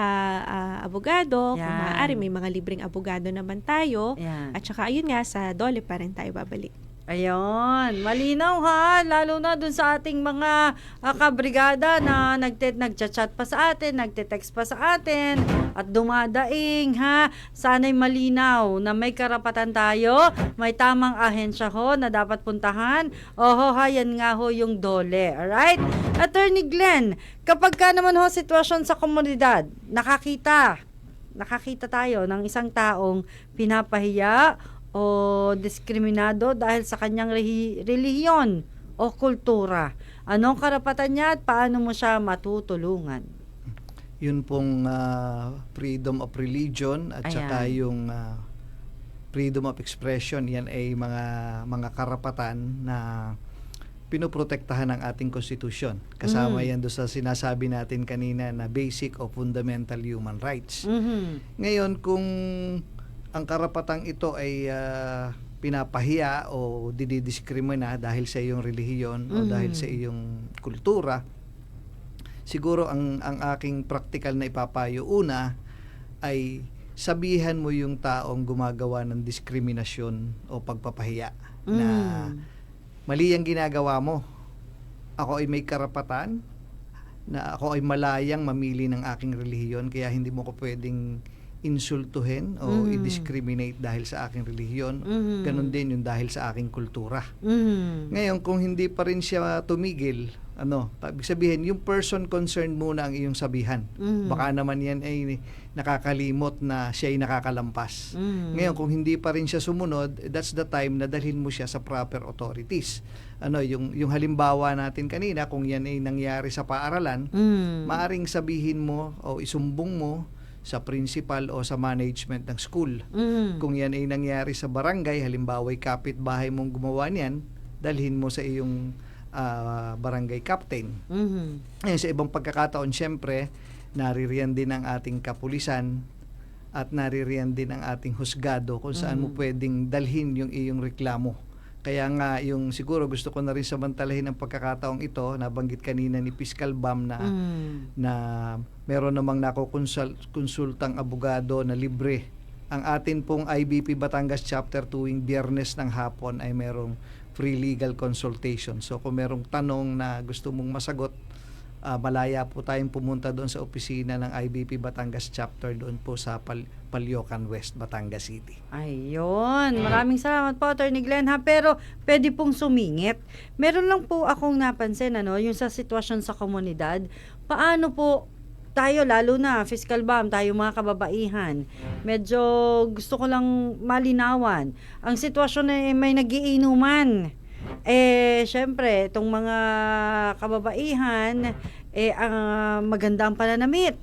Speaker 5: abogado. Kung
Speaker 3: Yan.
Speaker 5: maaari, may mga libreng abogado naman tayo.
Speaker 3: Yan.
Speaker 5: At saka, ayun nga, sa DOLE pa rin tayo babalik.
Speaker 3: Ayun, malinaw ha, lalo na dun sa ating mga kabrigada na nagchat pa sa atin, nagte-text pa sa atin, at dumadaing ha. Sana'y malinaw na may karapatan tayo, may tamang ahensya ho na dapat puntahan. Oho ha, yan nga ho yung DOLE, alright? Attorney Glenn, kapag ka naman ho sitwasyon sa komunidad, nakakita tayo ng isang taong pinapahiya o diskriminado dahil sa kanyang relihiyon o kultura. Anong karapatan niya at paano mo siya matutulungan?
Speaker 4: Yun pong freedom of religion at saka yung freedom of expression, yan ay mga karapatan na pinoprotektahan ng ating konstitusyon. Kasama yan doon sa sinasabi natin kanina na basic o fundamental human rights. Ngayon, kung ang karapatang ito ay pinapahiya o dididiskrimina dahil sa iyong relihiyon o dahil sa iyong kultura, siguro ang aking practical na ipapayo una ay sabihan mo yung taong gumagawa ng diskriminasyon o pagpapahiya na mali ang ginagawa mo. Ako ay may karapatan na ako ay malayang mamili ng aking relihiyon, kaya hindi mo ko pwedeng insultuhin o i-discriminate dahil sa aking relihiyon. Ganon din yung dahil sa aking kultura. Ngayon, kung hindi pa rin siya tumigil, ibig sabihin, yung person concerned muna ang iyong sabihan. Baka naman yan ay nakakalimot na siya ay nakakalampas. Ngayon, kung hindi pa rin siya sumunod, that's the time na dalhin mo siya sa proper authorities. Yung halimbawa natin kanina, kung yan ay nangyari sa paaralan, maaring sabihin mo o isumbong mo sa principal o sa management ng school. Kung yan ay nangyari sa barangay, halimbawa ay kapitbahay mong gumawa niyan, dalhin mo sa iyong barangay captain. Ngayon, sa ibang pagkakataon, syempre, naririyan din ang ating kapulisan at naririyan din ang ating husgado kung saan mo pwedeng dalhin yung iyong reklamo. Kaya nga, yung siguro gusto ko na rin samantalahin ang pagkakataong ito, nabanggit kanina ni Fiscal Bam na meron namang nakukonsultang abogado na libre. Ang atin pong IBP Batangas Chapter tuwing Biyernes ng hapon ay merong free legal consultation. So kung merong tanong na gusto mong masagot, malaya po tayong pumunta doon sa opisina ng IBP Batangas Chapter doon po sa Palyokan West, Batangas City.
Speaker 3: Ayun. Maraming salamat po, Attorney Glenn, ha? Pero pwede pong sumingit. Meron lang po akong napansin, yung sa sitwasyon sa komunidad. Paano po tayo, lalo na Fiscal Bam, tayo mga kababaihan, medyo gusto ko lang malinawan. Ang sitwasyon ay may nagiinuman. Syempre, itong mga kababaihan, maganda ang pananamit.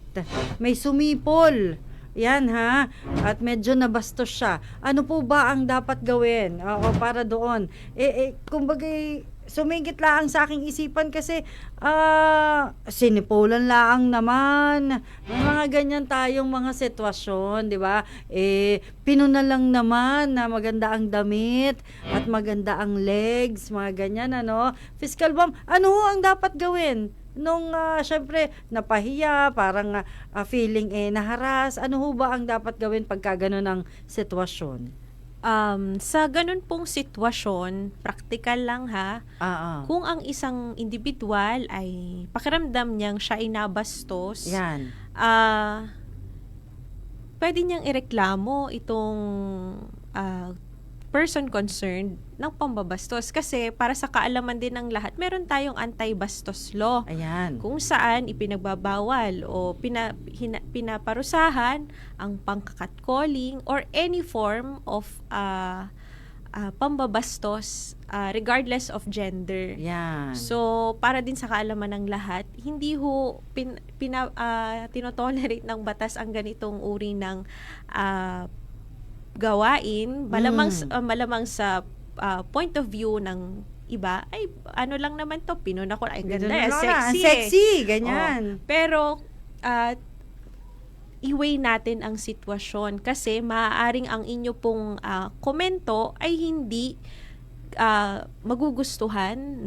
Speaker 3: May sumipol. Yan ha. At medyo nabastos siya. Ano po ba ang dapat gawin? Para doon. Kumbaga, sumingit lang sa aking isipan kasi sinipulan lang naman. May mga ganyan tayong mga sitwasyon, di ba? Pinuna lang naman na maganda ang damit at maganda ang legs, mga ganyan, Fiscal Bam, ano ang dapat gawin? Nung syempre napahiya, parang feeling naharas, ano ho ba ang dapat gawin pagka ganun ang sitwasyon?
Speaker 5: Sa ganun pong sitwasyon, praktikal lang ha, kung ang isang individual ay pakiramdam niyang siya ay nabastos,
Speaker 3: Yan.
Speaker 5: pwede niyang ireklamo itong person concerned ng pambabastos. Kasi para sa kaalaman din ng lahat, meron tayong anti-bastos law.
Speaker 3: Ayan.
Speaker 5: Kung saan ipinagbabawal o pinaparusahan ang pangkakatcalling or any form of pambabastos regardless of gender.
Speaker 3: Yan.
Speaker 5: So, para din sa kaalaman ng lahat, hindi ho tinotolerate ng batas ang ganitong uri ng gawain. Malamang sa point of view ng iba, ay ano lang naman to, pinuna ko, ay ganda, sexy.
Speaker 3: Sexy, ganyan.
Speaker 5: Pero, i-weigh natin ang sitwasyon kasi maaaring ang inyo pong komento ay hindi magugustuhan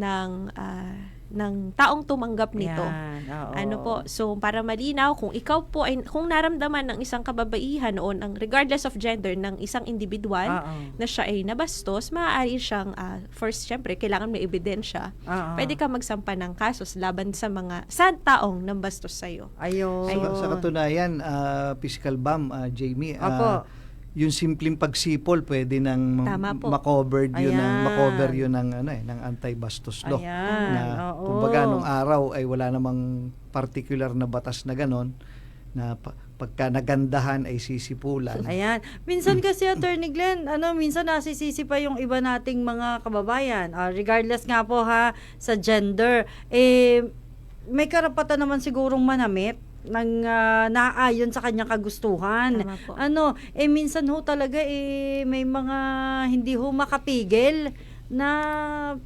Speaker 5: ng taong tumanggap nito.
Speaker 3: Yan, oo.
Speaker 5: Ano po, so para malinaw, kung ikaw po ay, kung naramdaman ng isang kababaihan o ng regardless of gender ng isang individual na siya ay nabastos, maaari siyang first, syempre, kailangan may ebidensya. Pwede ka magsampa ng kasos laban sa taong nambastos sa'yo.
Speaker 3: Ayun.
Speaker 4: Sa katunayan, Fiscal Bam, Jamie,
Speaker 3: Opo.
Speaker 4: yung simpleng pagsipol pwede nang
Speaker 5: Tama po.
Speaker 4: makover yun
Speaker 3: Ayan.
Speaker 4: ng anti-bastos law.
Speaker 3: Ayan,
Speaker 4: Na
Speaker 3: oo.
Speaker 4: kumbaga nung araw ay wala namang particular na batas na ganon na pagka nagandahan ay sisipulan.
Speaker 3: Ayan. Minsan kasi, Attorney Glenn, minsan nasisisi pa yung iba nating mga kababayan. Regardless nga po ha, sa gender. May karapatan naman sigurong manamit ng naayon sa kanyang kagustuhan.
Speaker 5: Tama po.
Speaker 3: Minsan ho talaga may mga hindi ho makapigil na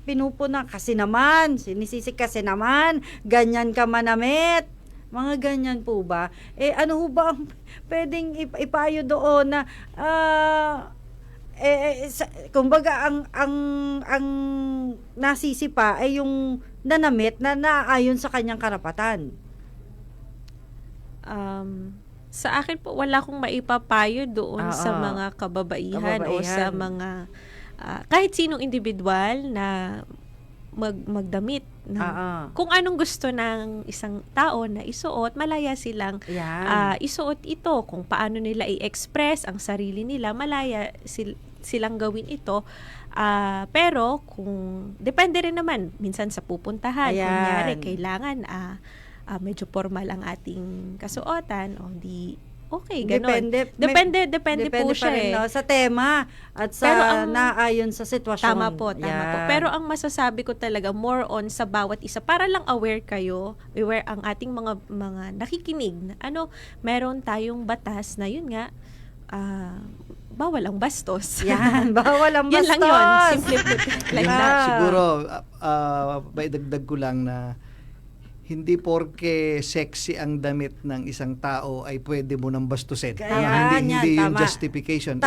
Speaker 3: pinupuna kasi naman, sinisisi kasi naman, ganyan ka manamit. Mga ganyan po ba? Ano ho ba ang pwedeng ipayo doon na kumbaga ang nasisi pa ay yung nanamit na naayon sa kanyang karapatan.
Speaker 5: Sa akin po, wala akong maipapayo doon sa mga kababaihan o sa mga kahit sinong individual na magdamit kung anong gusto ng isang tao na isuot, malaya silang isuot ito. Kung paano nila i-express ang sarili nila, malaya silang gawin ito. Pero kung depende rin naman minsan sa pupuntahan, kunyari kailangan medyo formal ang ating kasuotan o di okay, gano'n. Depende po siya
Speaker 3: rin, no? Sa tema at sa naayon sa sitwasyon.
Speaker 5: Tama po. Pero ang masasabi ko talaga, more on sa bawat isa, para lang aware kayo, aware ang ating mga nakikinig na meron tayong batas na yun nga, bawal ang bastos.
Speaker 3: Yan, bawal ang bastos.
Speaker 5: Yan lang yun. Simple like that.
Speaker 4: Siguro, may dagdag ko lang na hindi porke sexy ang damit ng isang tao ay pwede mo nang bastusin. Hindi yung justification.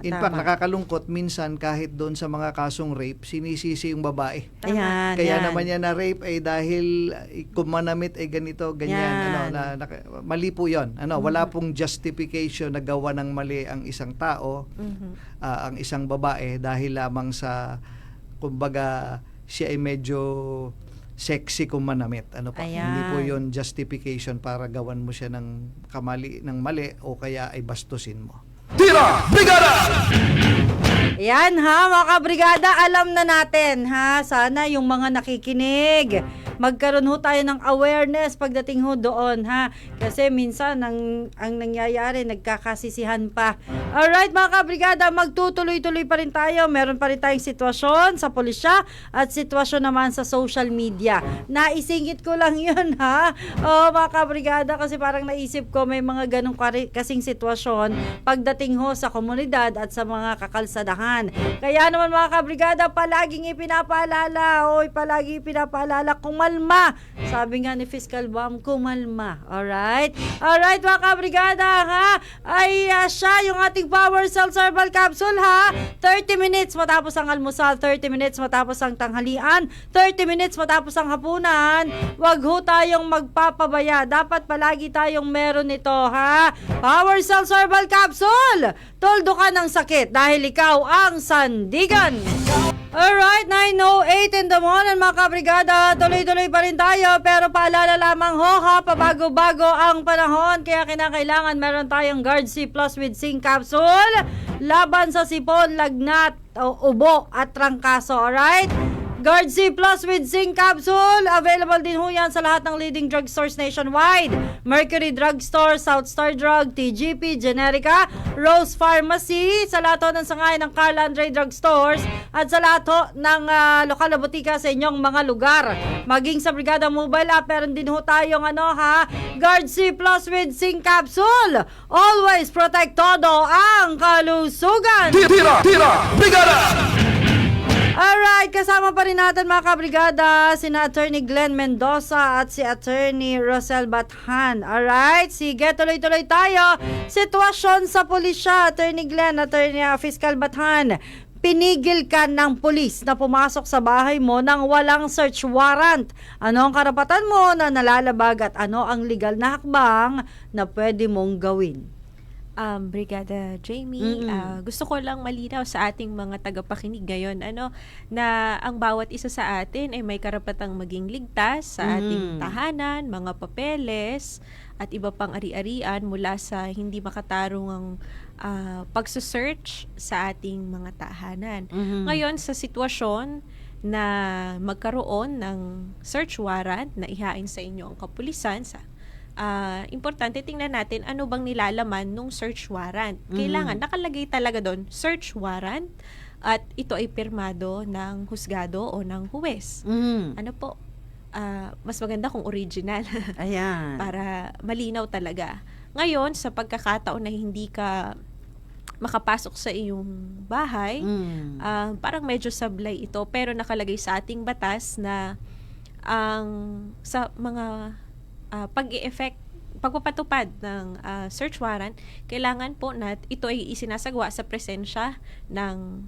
Speaker 4: In fact, nakakalungkot minsan kahit doon sa mga kasong rape, sinisisi yung babae. Kaya naman yan na rape ay dahil kung manamit ay ganito, ganyan. Mali po yun. Wala pong justification na gawa ng mali ang isang tao, ang isang babae dahil lamang sa kumbaga siya ay medyo sexy kung manamit. Hindi po yon justification para gawan mo siya ng mali o kaya ay bastusin mo.
Speaker 2: Tira! Brigada!
Speaker 3: Yan ha, mga kabrigada, alam na natin ha. Sana yung mga nakikinig, magkaroon ho tayo ng awareness pagdating ho doon ha. Kasi minsan ang nangyayari, nagkakasisihan pa. Alright mga kabrigada, magtutuloy-tuloy pa rin tayo. Meron pa rin tayong sitwasyon sa pulisya at sitwasyon naman sa social media. Naisingit ko lang yun ha. Mga kabrigada, kasi parang naisip ko may mga ganong kasing sitwasyon pagdating ho sa komunidad at sa mga kakalsadahan. Kaya naman mga kabrigada, palaging ipinapaalala kung kumalma. Sabi nga ni Fiscal Bomb, kumalma. Alright? Alright mga kabrigada, ha? Ay siya yung ating Power Cells Herbal Capsule, ha? 30 minutes matapos ang almusal, 30 minutes matapos ang tanghalian, 30 minutes matapos ang hapunan. Wag ho tayong magpapabaya. Dapat palagi tayong meron nito, ha? Power Cells Herbal Capsule! Toldo ka ng sakit dahil ikaw ang sandigan. Alright, 9:08 in the morning mga kabrigada. Tuloy-tuloy pa rin tayo pero paalala lamang ho ha, pabago-bago ang panahon kaya kinakailangan meron tayong Guard C Plus with Zinc Capsule laban sa sipon, lagnat, ubo at trangkaso. Alright? Guard C Plus with Zinc Capsule. Available din ho yan sa lahat ng leading drugstores nationwide. Mercury Drugstore, South Star Drug, TGP, Generica, Rose Pharmacy, sa lahat ho ng sangayan ng Carl Andre Drugstores at sa lahat ho ng lokal na butika sa inyong mga lugar. Maging sa Brigada Mobile App, meron din ho tayong Guard C Plus with Zinc Capsule. Always protect todo ang kalusugan.
Speaker 2: Tira! Brigada!
Speaker 3: Alright, kasama pa rin natin mga kabrigada, sina Attorney Glenn Mendoza at si Attorney Rosel Bathan. Alright, sige, tuloy-tuloy tayo. Sitwasyon sa pulisya, Attorney Glenn, Attorney Fiscal Bathan. Pinigil ka ng pulis na pumasok sa bahay mo nang walang search warrant. Ano ang karapatan mo na nalalabag at ano ang legal na hakbang na pwede mong gawin?
Speaker 5: Brigada Jamie, gusto ko lang malinaw sa ating mga tagapakinig ngayon na ang bawat isa sa atin ay may karapatang maging ligtas sa ating tahanan, mga papeles at iba pang ari-arian mula sa hindi makatarungang pagsusearch sa ating mga tahanan. Ngayon sa sitwasyon na magkaroon ng search warrant na ihain sa inyo ang kapulisan importante tingnan natin ano bang nilalaman nung search warrant. Kailangan nakalagay talaga doon search warrant at ito ay pirmado ng husgado o ng huwes. Ano po? Mas maganda kung original.
Speaker 3: Ayan.
Speaker 5: Para malinaw talaga. Ngayon, sa pagkakataon na hindi ka makapasok sa iyong bahay, parang medyo sablay ito pero nakalagay sa ating batas na sa mga pagpapatupad ng search warrant, kailangan po na ito ay isinasagawa sa presensya ng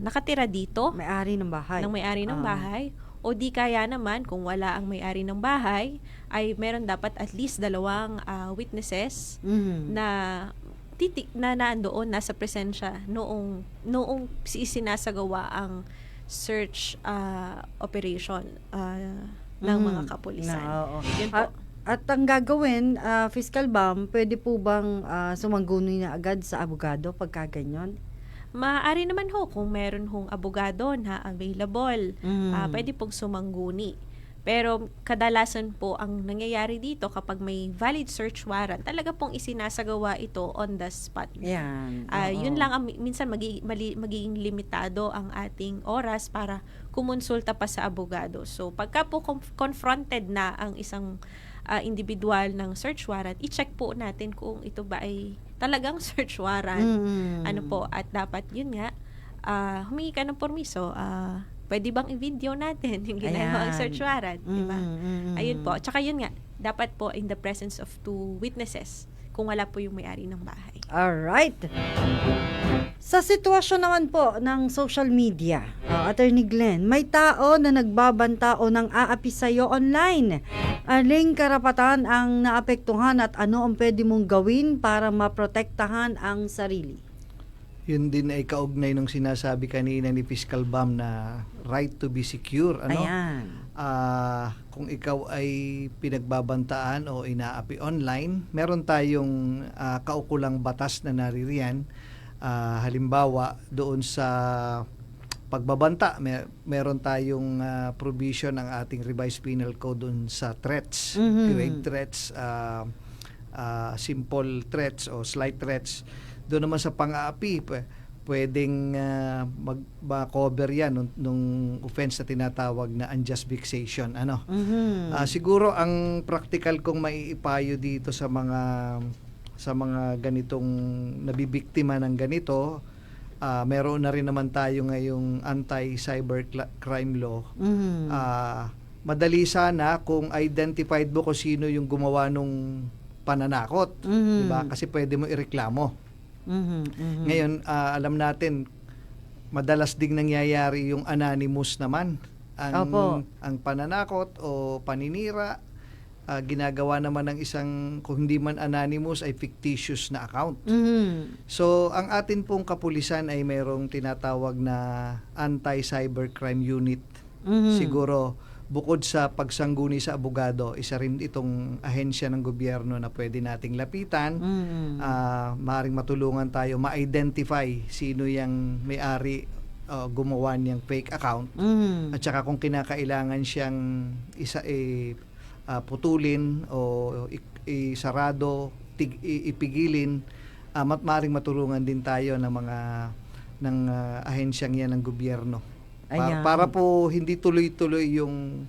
Speaker 5: nakatira dito,
Speaker 3: May-ari ng bahay.
Speaker 5: ng may-ari ng bahay, o di kaya naman kung wala ang may-ari ng bahay, ay meron dapat at least 2 witnesses na nandoon nasa presensya noong isinasagawa ang search operation ng mga kapulisan. Yun po.
Speaker 3: At ang gagawin, Fiscal Bomb, pwede po bang sumangguni na agad sa abogado pagka ganyan?
Speaker 5: Maaari naman ho kung meron hong abogado na available. Pwede pong sumangguni. Pero kadalasan po ang nangyayari dito kapag may valid search warrant, talaga pong isinasagawa ito on the spot.
Speaker 3: Yan.
Speaker 5: Yun lang ang minsan magiging limitado ang ating oras para kumonsulta pa sa abogado. So pagka po confronted na ang isang individual ng search warrant, i-check po natin kung ito ba ay talagang search warrant. Ano po, at dapat yun nga humingi ka ng permiso. Pwede bang i-video natin yung ginagawa ang search warrant, diba? Ayun po. Tsaka yun nga, dapat po in the presence of 2 witnesses kung wala po yung may-ari ng bahay.
Speaker 3: Alright. Sa sitwasyon naman po ng social media, Attorney Glenn, may tao na nagbabanta o nang aapi sa'yo online. Aling karapatan ang naapektuhan at ano ang pwede mong gawin para maprotektahan ang sarili?
Speaker 4: Yun din ay kaugnay nung sinasabi kanina ni Fiscal Bomb na right to be secure.
Speaker 3: Ayan.
Speaker 4: Kung ikaw ay pinagbabantaan o inaapi online, meron tayong kaukulang batas na naririyan. Halimbawa, doon sa pagbabanta, meron tayong provision ng ating revised penal code doon sa threats, grave threats, simple threats o slight threats. Doon naman sa pang-aapi, pwedeng mag-cover yan nung offense na tinatawag na unjust vexation. Siguro ang practical kong maiipayo dito sa mga ganitong nabibiktima ng ganito, meron na rin naman tayo ngayong anti-cybercrime law. madali sana kung identified mo kung sino yung gumawa nung pananakot, di ba? Kasi pwede mo ireklamo. Ngayon, alam natin, madalas ding nangyayari yung anonymous naman. Ang pananakot o paninira, ginagawa naman ng isang, kung hindi man anonymous, ay fictitious na account. So, ang atin pong kapulisan ay mayroong tinatawag na Anti-Cybercrime Unit. Siguro, bukod sa pagsangguni sa abogado, isa rin itong ahensya ng gobyerno na pwede nating lapitan. Maaaring matulungan tayo ma-identify sino yung may-ari gumawa niyang fake account. At saka kung kinakailangan siyang putulin o isarado, ipigilin, maaaring matulungan din tayo ng mga ahensyang yan ng gobyerno. Para po hindi tuloy-tuloy yung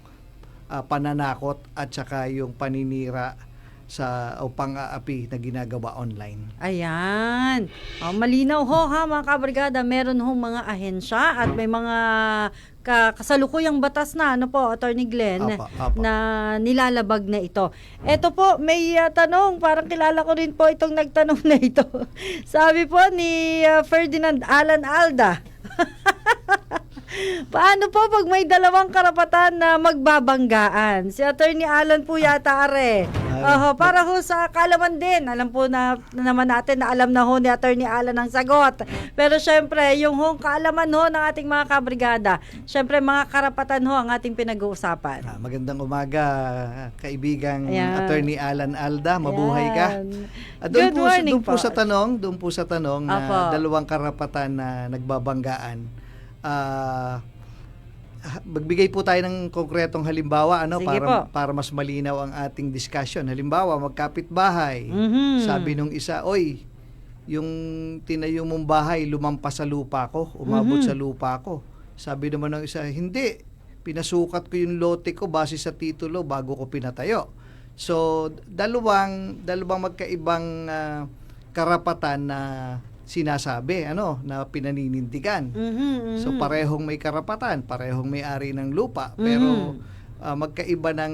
Speaker 4: pananakot at saka yung paninira o pang-aapi na ginagawa online.
Speaker 3: Ayan. Malinaw ho ha mga kabrigada, meron ho mga ahensya at may mga kasalukuyang batas na, ano po, Attorney Glenn,
Speaker 4: Apa.
Speaker 3: na nilalabag na ito. Eto po, may tanong, parang kilala ko rin po itong nagtanong na ito. Sabi po ni Ferdinand Alan Alda, paano po pag may dalawang karapatan na magbabanggaan? Si Attorney Alan po yata are. Para ho sa kaalaman din. Alam po naman natin na alam na ho ni Attorney Alan ang sagot. Pero syempre, yung ho kaalaman ho ng ating mga kabrigada, syempre mga karapatan ho ang ating pinag-uusapan.
Speaker 4: Magandang umaga, kaibigang
Speaker 3: Ayan.
Speaker 4: Attorney Alan Alda. Mabuhay ka.
Speaker 3: Good morning
Speaker 4: doon po sa tanong na
Speaker 3: Apo.
Speaker 4: dalawang karapatan na nagbabanggaan. Magbigay po tayo ng konkretong halimbawa
Speaker 3: Sige po.
Speaker 4: para mas malinaw ang ating discussion. Halimbawa, magkapitbahay. Sabi nung isa, "Oy, yung tinayo mong bahay lumampas sa lupa ko, umabot sa lupa ko." Sabi naman ng isa, "Hindi. Pinasukat ko yung lote ko base sa titulo bago ko pinatayo." So, dalawang magkaibang karapatan na sinasabi, na pinaninindigan. So parehong may karapatan, parehong may-ari ng lupa, pero magkaiba ng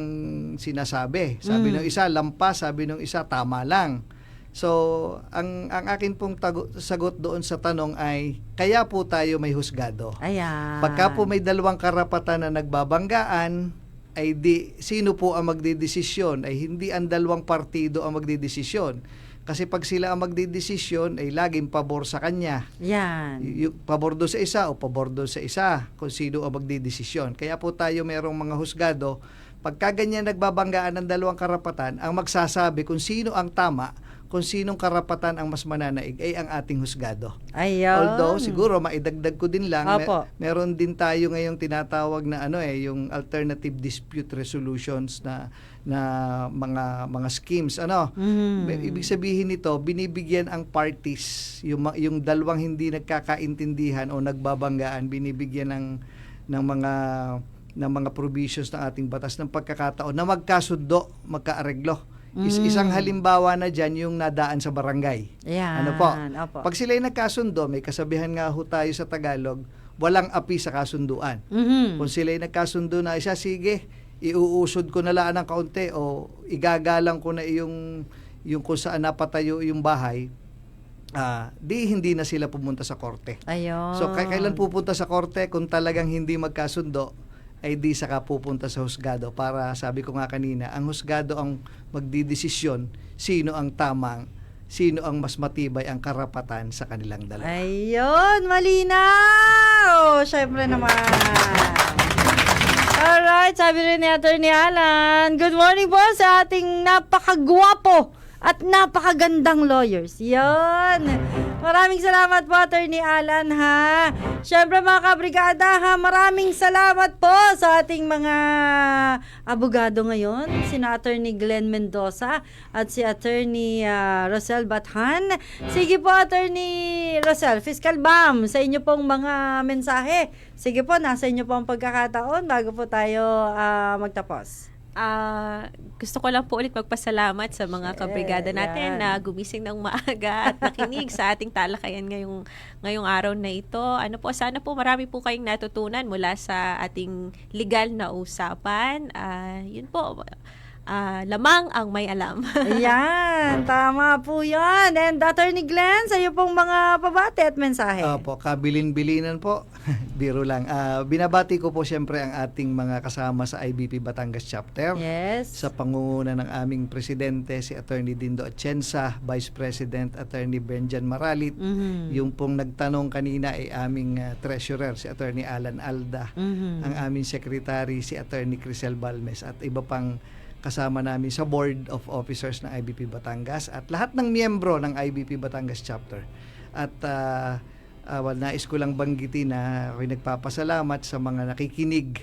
Speaker 4: sinasabi. Sabi ng isa lampas, sabi ng isa tama lang. So ang akin pong sagot doon sa tanong ay kaya po tayo may husgado.
Speaker 3: Ayan.
Speaker 4: Pagka po may dalawang karapatan na nagbabanggaan, ay sino po ang magdedesisyon? Ay hindi ang dalawang partido ang magdedesisyon. Kasi pag sila ang magdedesisyon, ay laging pabor sa kanya.
Speaker 3: Yan.
Speaker 4: Yung pabor doon sa isa o pabor doon sa isa kung sino ang magdedesisyon. Kaya po tayo merong mga husgado. Pagka ganyan nagbabanggaan ng dalawang karapatan, ang magsasabi kung sino ang tama, kung sinong karapatan ang mas mananaig ay ang ating husgado.
Speaker 3: Ayun.
Speaker 4: Although siguro maidagdag ko din lang,
Speaker 3: Opo.
Speaker 4: meron din tayo ngayong tinatawag na yung alternative dispute resolutions na mga schemes. Ibig sabihin nito, binibigyan ang parties, yung dalawang hindi nagkakaintindihan o nagbabanggaan, binibigyan ng mga provisions ng ating batas ng pagkakataon na magkasundo, magkaareglo. Isang halimbawa na dyan yung nadaan sa barangay.
Speaker 3: Yan.
Speaker 4: Opo. Pag sila'y nagkasundo, may kasabihan nga ho tayo sa Tagalog, walang api sa kasunduan. Kung sila'y nagkasundo na isa, sige, iuusod ko na lang ng kaunti o igagalang ko na yung kung saan napatayo yung bahay, hindi na sila pumunta sa korte.
Speaker 3: Ayun.
Speaker 4: So, kailan pupunta sa korte kung talagang hindi magkasundo, ay di saka pupunta sa husgado para, sabi ko nga kanina, ang husgado ang magdidesisyon sino ang tamang, sino ang mas matibay ang karapatan sa kanilang dalawa.
Speaker 3: Ayun, malinaw! Syempre naman. Alright, sabi rin ni Attorney Alan, good morning po sa ating napakagwapo at napakagandang lawyers. Yan. Maraming salamat po, Attorney Alan, ha. Siyempre, mga kabrigada, ha, maraming salamat po sa ating mga abogado ngayon, sina Attorney Glenn Mendoza at si Attorney Rosel Bathan. Sige po, Attorney Rosel, Fiscal Bam, sa inyo pong mga mensahe. Sige po, nasa inyo po ang pagkakataon bago po tayo magtapos.
Speaker 5: Gusto ko lang po ulit magpasalamat sa mga kabrigada natin
Speaker 3: yan.
Speaker 5: na gumising ng maaga at nakinig sa ating talakayan ngayong araw na ito. Ano po, sana po marami po kayong natutunan mula sa ating legal na usapan. Yun po, lamang ang may alam.
Speaker 3: Ayan, tama po yan. And Attorney Glenn, sa iyo pong mga pabati at mensahe.
Speaker 4: Opo, kabilin-bilinan po. Biro lang. Binabati ko po siyempre ang ating mga kasama sa IBP Batangas Chapter.
Speaker 3: Yes.
Speaker 4: Sa pangunguna ng aming presidente, si Attorney Dindo Atienza, Vice President Attorney Benjan Maralit. Yung pong nagtanong kanina ay aming treasurer, si Attorney Alan Alda. Ang aming secretary, si Attorney Crisel Balmes, at iba pang kasama namin sa Board of Officers ng IBP Batangas at lahat ng miyembro ng IBP Batangas Chapter. At nais ko lang banggitin na ako'y nagpapasalamat sa mga nakikinig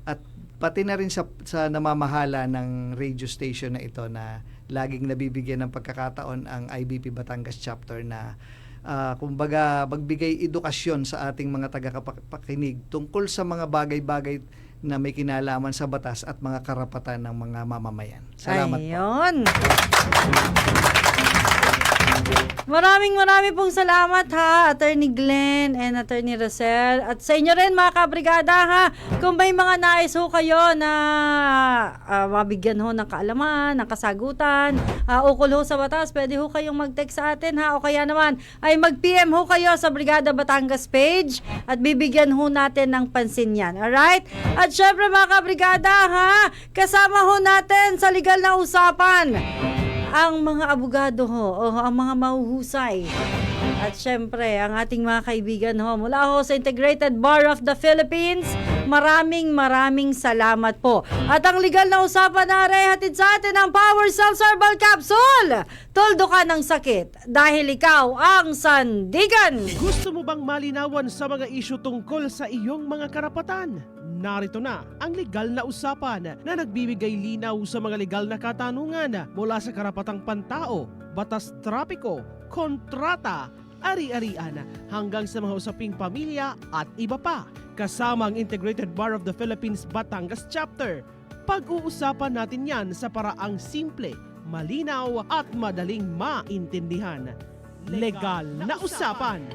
Speaker 4: at pati na rin sa namamahala ng radio station na ito na laging nabibigyan ng pagkakataon ang IBP Batangas Chapter na kumbaga magbigay edukasyon sa ating mga tagapakinig tungkol sa mga bagay-bagay na may kinalaman sa batas at mga karapatan ng mga mamamayan. Salamat po.
Speaker 3: Ayun. Maraming pong salamat ha, Attorney Glenn and Attorney Rosel. At sa inyo rin mga kabrigada ha, kung may mga nais ho kayo na mabigyan ho ng kaalaman, ng kasagutan, ukol ho sa batas, pwede ho kayong mag-text sa atin ha, o kaya naman ay mag-PM ho kayo sa Brigada Batangas page at bibigyan ho natin ng pansin yan. Alright? At syempre mga kabrigada ha, kasama ho natin sa legal na usapan ang mga abogado ho, o ang mga mahuhusay. At syempre, ang ating mga kaibigan ho, mula ho sa Integrated Bar of the Philippines, maraming salamat po. At ang legal na usapan na hatid sa atin ang Power Cells Herbal Capsule. Tuldo ka ng sakit dahil ikaw ang sandigan.
Speaker 1: Gusto mo bang malinawan sa mga isyu tungkol sa iyong mga karapatan? Narito na ang legal na usapan na nagbibigay linaw sa mga legal na katanungan mula sa karapatang pantao, batas trapiko, kontrata, ari-arian hanggang sa mga usaping pamilya at iba pa. Kasama ang Integrated Bar of the Philippines Batangas Chapter. Pag-uusapan natin yan sa paraang simple, malinaw at madaling maintindihan. Legal na usapan.